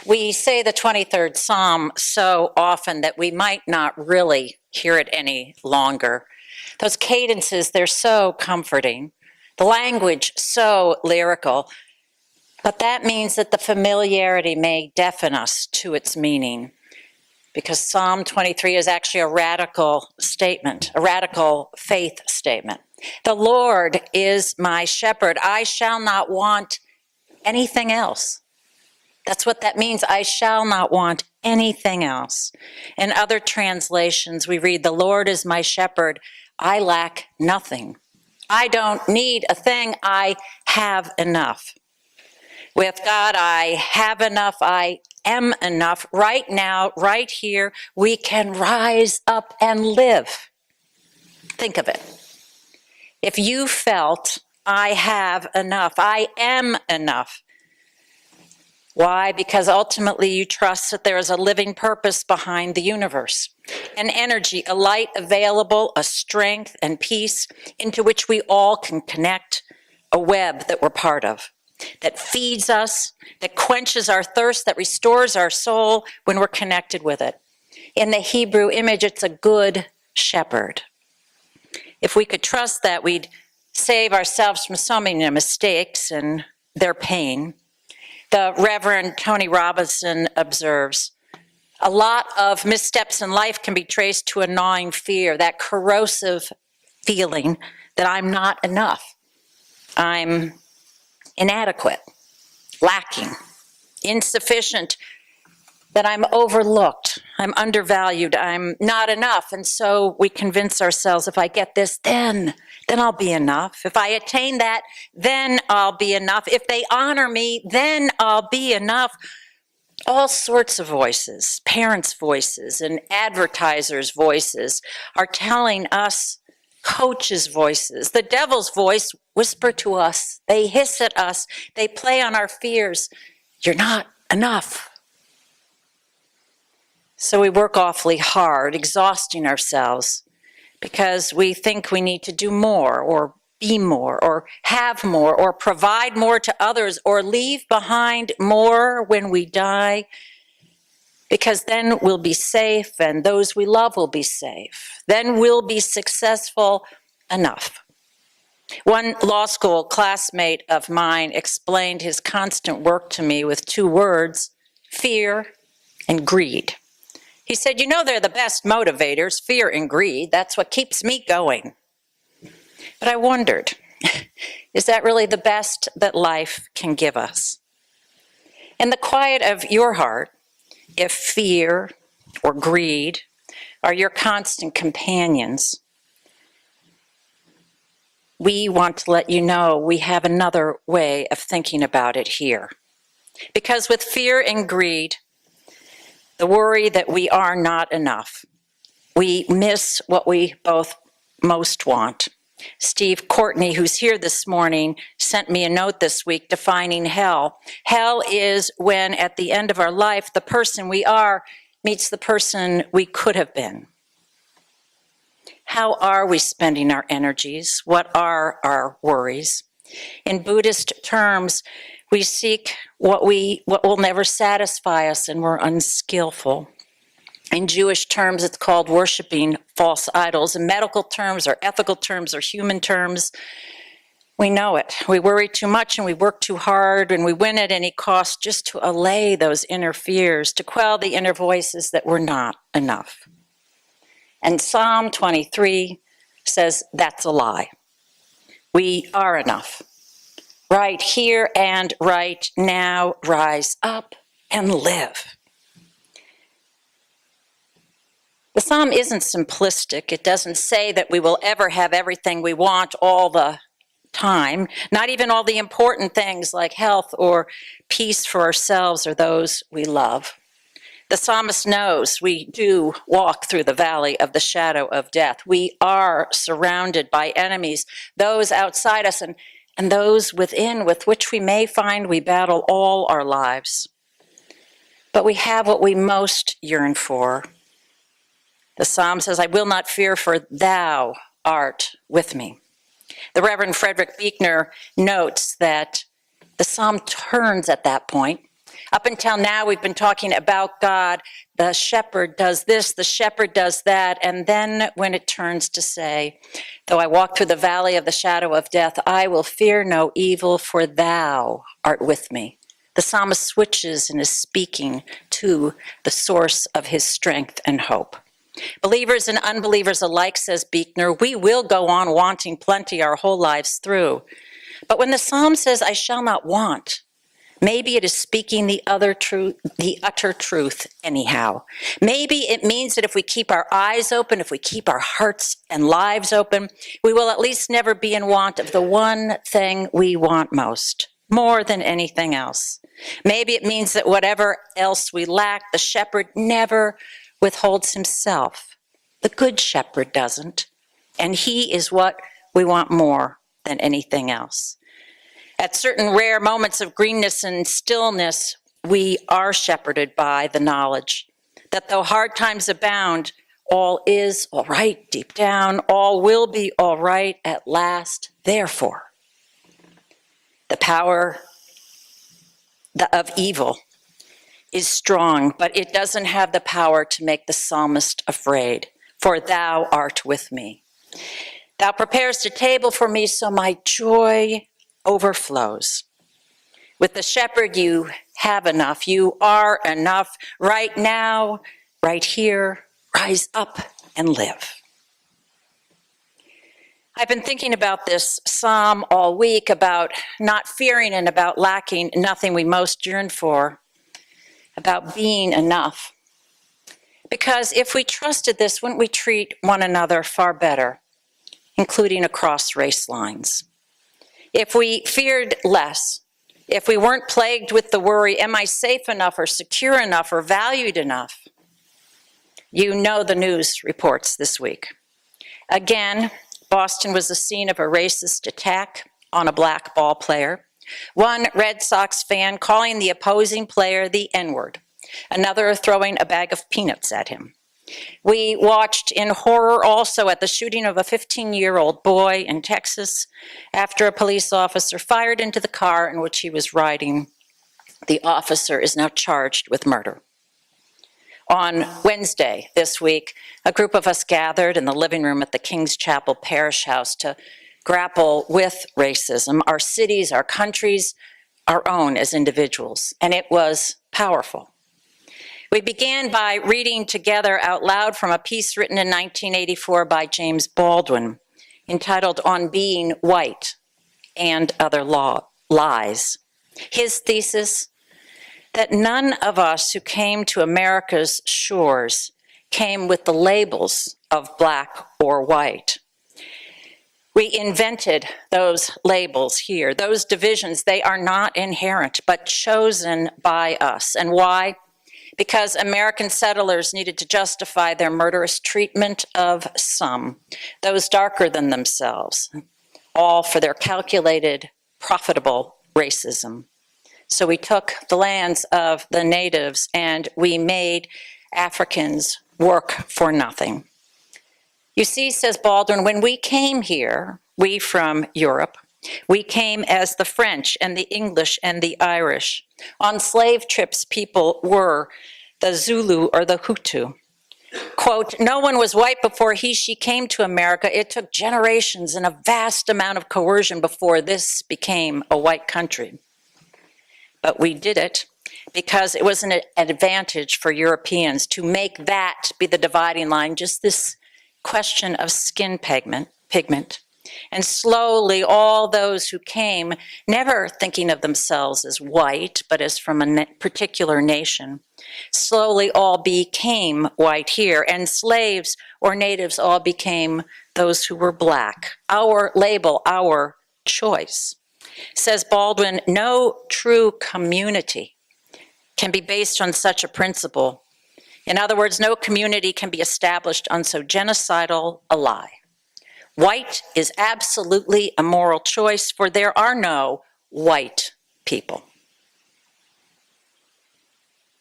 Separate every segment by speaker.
Speaker 1: We say the 23rd Psalm so often that we might not really hear it any longer. Those cadences, they're so comforting. The language, so lyrical. But that means that the familiarity may deafen us to its meaning, because Psalm 23 is actually a radical statement, a radical faith statement. The Lord is my shepherd. I shall not want anything else. That's what that means. I shall not want anything else. In other translations, we read, the Lord is my shepherd. I lack nothing. I don't need a thing. I have enough. With God, I have enough. I am enough. Right now, right here, we can rise up and live. Think of it. If you felt, I have enough, I am enough. Why? Because ultimately you trust that there is a living purpose behind the universe, an energy, a light available, a strength and peace into which we all can connect, a web that we're part of, that feeds us, that quenches our thirst, that restores our soul when we're connected with it. In the Hebrew image, it's a good shepherd. If we could trust that, we'd save ourselves from so many mistakes and their pain. The Reverend Tony Robinson observes, a lot of missteps in life can be traced to a gnawing fear, that corrosive feeling that I'm not enough. I'm inadequate, lacking, insufficient, that I'm overlooked, I'm undervalued, I'm not enough. And so we convince ourselves, if I get this, then I'll be enough. If I attain that, then I'll be enough. If they honor me, then I'll be enough. All sorts of voices, parents' voices and advertisers' voices are telling us, coaches' voices, the devil's voice whisper to us, they hiss at us, they play on our fears. You're not enough. So we work awfully hard, exhausting ourselves, because we think we need to do more, or be more, or have more, or provide more to others, or leave behind more when we die, because then we'll be safe and those we love will be safe. Then we'll be successful enough. One law school classmate of mine explained his constant work to me with two words, fear and greed. He said, you know, they're the best motivators, fear and greed. That's what keeps me going. But I wondered, is that really the best that life can give us? In the quiet of your heart, if fear or greed are your constant companions, we want to let you know we have another way of thinking about it here. Because with fear and greed, the worry that we are not enough, we miss what we both most want. Steve Courtney, who's here this morning, sent me a note this week defining hell. Hell is when at the end of our life, the person we are meets the person we could have been. How are we spending our energies? What are our worries? In Buddhist terms, we seek what will never satisfy us, and we're unskillful. In Jewish terms, it's called worshiping false idols. In medical terms, or ethical terms, or human terms, we know it. We worry too much and we work too hard and we win at any cost just to allay those inner fears, to quell the inner voices that we're not enough. And Psalm 23 says that's a lie. We are enough. Right here and right now, rise up and live. The psalm isn't simplistic. It doesn't say that we will ever have everything we want all the time, not even all the important things like health or peace for ourselves or those we love. The psalmist knows we do walk through the valley of the shadow of death. We are surrounded by enemies, those outside us and those within, with which we may find we battle all our lives. But we have what we most yearn for. The psalm says, I will not fear, for thou art with me. The Reverend Frederick Buechner notes that the psalm turns at that point Up until now, we've been talking about God. The shepherd does this, the shepherd does that. And then when it turns to say, though I walk through the valley of the shadow of death, I will fear no evil, for thou art with me. The psalmist switches and is speaking to the source of his strength and hope. Believers and unbelievers alike, says Buechner, we will go on wanting plenty our whole lives through. But when the psalm says, I shall not want, maybe it is speaking the utter truth anyhow. Maybe it means that if we keep our eyes open, if we keep our hearts and lives open, we will at least never be in want of the one thing we want most, more than anything else. Maybe it means that whatever else we lack, the shepherd never withholds himself. The good shepherd doesn't, and he is what we want more than anything else. At certain rare moments of greenness and stillness, we are shepherded by the knowledge that though hard times abound, all is all right deep down, all will be all right at last. Therefore, the power of evil is strong, but it doesn't have the power to make the psalmist afraid. For thou art with me. Thou preparest a table for me, so my joy overflows. With the shepherd, you have enough. You are enough right now, right here. Rise up and live. I've been thinking about this psalm all week, about not fearing and about lacking nothing we most yearn for, about being enough. Because if we trusted this, wouldn't we treat one another far better, including across race lines? If we feared less, if we weren't plagued with the worry, am I safe enough or secure enough or valued enough? You know the news reports this week. Again, Boston was the scene of a racist attack on a black ball player. One Red Sox fan calling the opposing player the N-word, another throwing a bag of peanuts at him. We watched in horror also at the shooting of a 15-year-old boy in Texas after a police officer fired into the car in which he was riding. The officer is now charged with murder. On Wednesday this week, a group of us gathered in the living room at the King's Chapel Parish House to grapple with racism, our cities, our countries, our own as individuals, and it was powerful. We began by reading together out loud from a piece written in 1984 by James Baldwin entitled On Being White and Other Lies. His thesis, that none of us who came to America's shores came with the labels of black or white. We invented those labels here. Those divisions, they are not inherent, but chosen by us. And why? Because American settlers needed to justify their murderous treatment of some, those darker than themselves, all for their calculated, profitable racism. So we took the lands of the natives and we made Africans work for nothing. You see, says Baldwin, when we came here, we from Europe, we came as the French and the English and the Irish. On slave trips, people were the Zulu or the Hutu. Quote, no one was white before she came to America. It took generations and a vast amount of coercion before this became a white country. But we did it because it was an advantage for Europeans to make that be the dividing line, just this question of skin pigment. And slowly all those who came, never thinking of themselves as white, but as from a particular nation, slowly all became white here, and slaves or natives all became those who were black. Our label, our choice. Says Baldwin, no true community can be based on such a principle. In other words, no community can be established on so genocidal a lie. White is absolutely a moral choice, for there are no white people.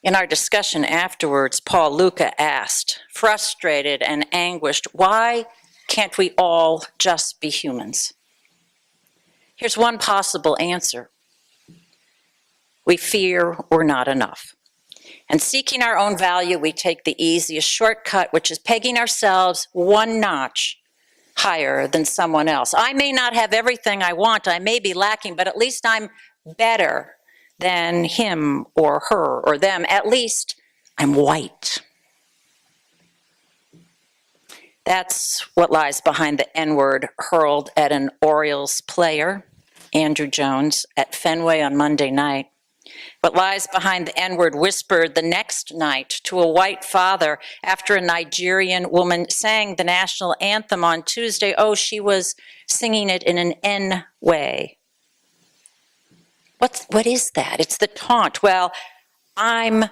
Speaker 1: In our discussion afterwards, Paul Luca asked, frustrated and anguished, why can't we all just be humans? Here's one possible answer. we fear we're not enough. And seeking our own value, we take the easiest shortcut, which is pegging ourselves one notch higher than someone else. I may not have everything I want, I may be lacking, but at least I'm better than him or her or them. At least I'm white. That's what lies behind the N-word hurled at an Orioles player, Andrew Jones, at Fenway on Monday night. What lies behind the N-word whispered the next night to a white father after a Nigerian woman sang the national anthem on Tuesday. Oh, she was singing it in an N way. What is that? It's the taunt. Well, I'm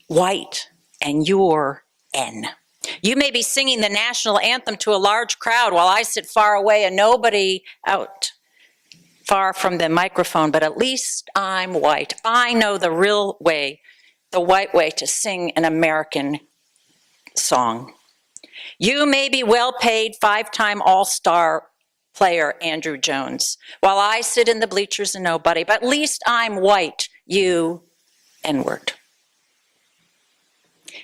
Speaker 1: white and you're N. You may be singing the national anthem to a large crowd while I sit far away and nobody out far from the microphone, but at least I'm white. I know the real way, the white way to sing an American song. You may be well-paid, 5-time All-Star player Andrew Jones, while I sit in the bleachers and nobody, but at least I'm white, you N-word.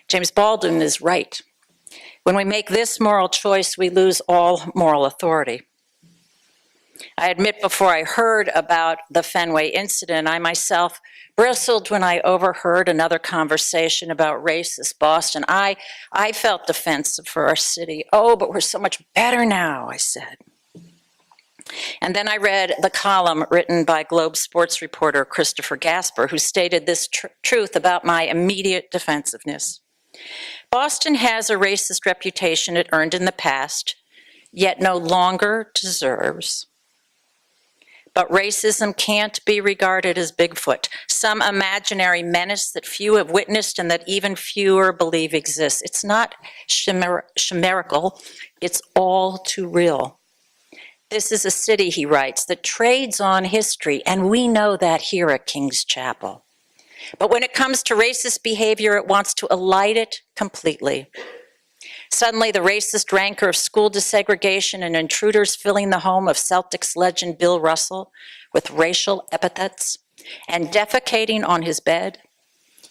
Speaker 1: James Baldwin is right. When we make this moral choice, we lose all moral authority. I admit before I heard about the Fenway incident, I myself bristled when I overheard another conversation about racist Boston. I felt defensive for our city. Oh, but we're so much better now, I said. And then I read the column written by Globe sports reporter Christopher Gasper, who stated this truth about my immediate defensiveness. Boston has a racist reputation it earned in the past, yet no longer deserves. But racism can't be regarded as Bigfoot, some imaginary menace that few have witnessed and that even fewer believe exists. It's not chimerical, it's all too real. This is a city, he writes, that trades on history, and we know that here at King's Chapel. But when it comes to racist behavior, it wants to elide it completely. Suddenly, the racist rancor of school desegregation and intruders filling the home of Celtics legend Bill Russell with racial epithets and defecating on his bed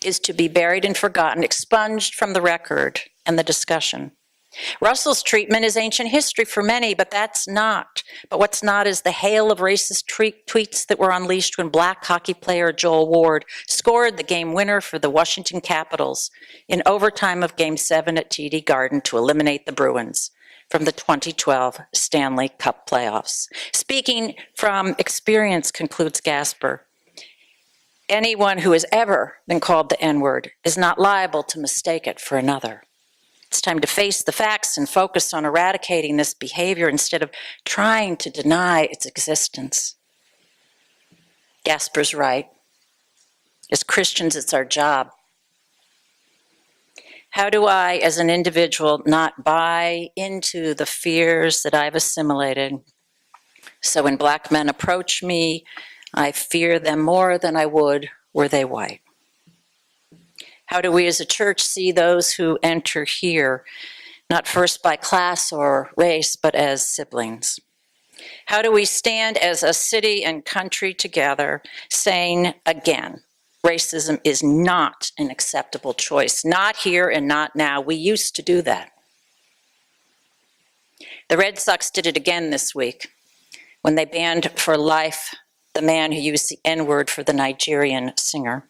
Speaker 1: is to be buried and forgotten, expunged from the record and the discussion. Russell's treatment is ancient history for many, but what's not is the hail of racist tweets that were unleashed when black hockey player Joel Ward scored the game winner for the Washington Capitals in overtime of Game 7 at TD Garden to eliminate the Bruins from the 2012 Stanley Cup playoffs. Speaking from experience, concludes Gasper, anyone who has ever been called the N-word is not liable to mistake it for another. It's time to face the facts and focus on eradicating this behavior instead of trying to deny its existence. Gasper's right. As Christians, it's our job. How do I, as an individual, not buy into the fears that I've assimilated? So when black men approach me, I fear them more than I would were they white. How do we as a church see those who enter here, not first by class or race, but as siblings? How do we stand as a city and country together saying again, racism is not an acceptable choice, not here and not now. We used to do that. The Red Sox did it again this week when they banned for life the man who used the N-word for the Nigerian singer.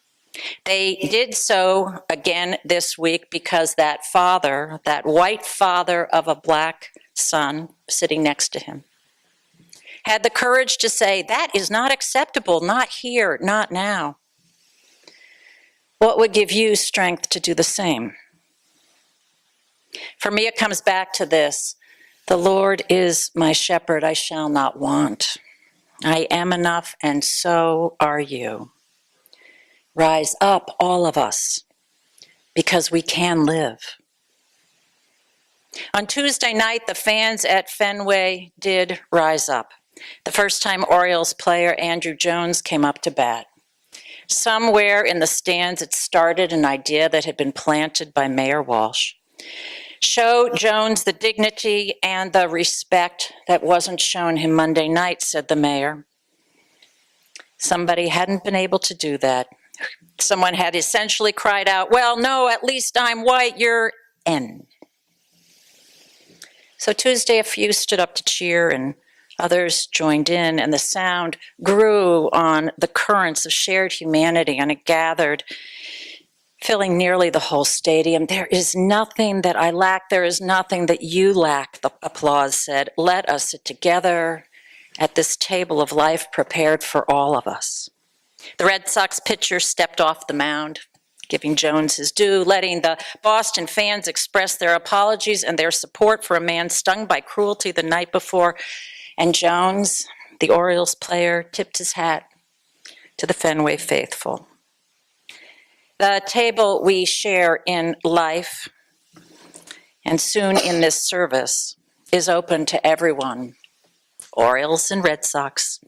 Speaker 1: They did so again this week because that father, that white father of a black son sitting next to him, had the courage to say, that is not acceptable, not here, not now. What would give you strength to do the same? For me, it comes back to this. The Lord is my shepherd, I shall not want. I am enough, and so are you. Rise up, all of us, because we can live. On Tuesday night, the fans at Fenway did rise up. The first-time Orioles player Andrew Jones came up to bat. Somewhere in the stands, it started an idea that had been planted by Mayor Walsh. Show Jones the dignity and the respect that wasn't shown him Monday night, said the mayor. Somebody hadn't been able to do that. Someone had essentially cried out, well, no, at least I'm white, you're N. So Tuesday, a few stood up to cheer and others joined in, and the sound grew on the currents of shared humanity, and it gathered, filling nearly the whole stadium. There is nothing that I lack. There is nothing that you lack, the applause said. Let us sit together at this table of life prepared for all of us. The Red Sox pitcher stepped off the mound, giving Jones his due, letting the Boston fans express their apologies and their support for a man stung by cruelty the night before. And Jones, the Orioles player, tipped his hat to the Fenway faithful. The table we share in life and soon in this service is open to everyone, Orioles and Red Sox,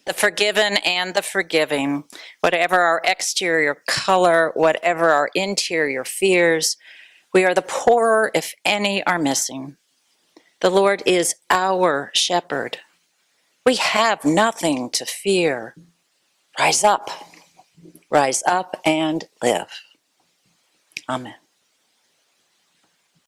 Speaker 1: the forgiven and the forgiving, whatever our exterior color, whatever our interior fears, we are the poorer if any are missing. The Lord is our shepherd. We have nothing to fear. Rise up and live. Amen.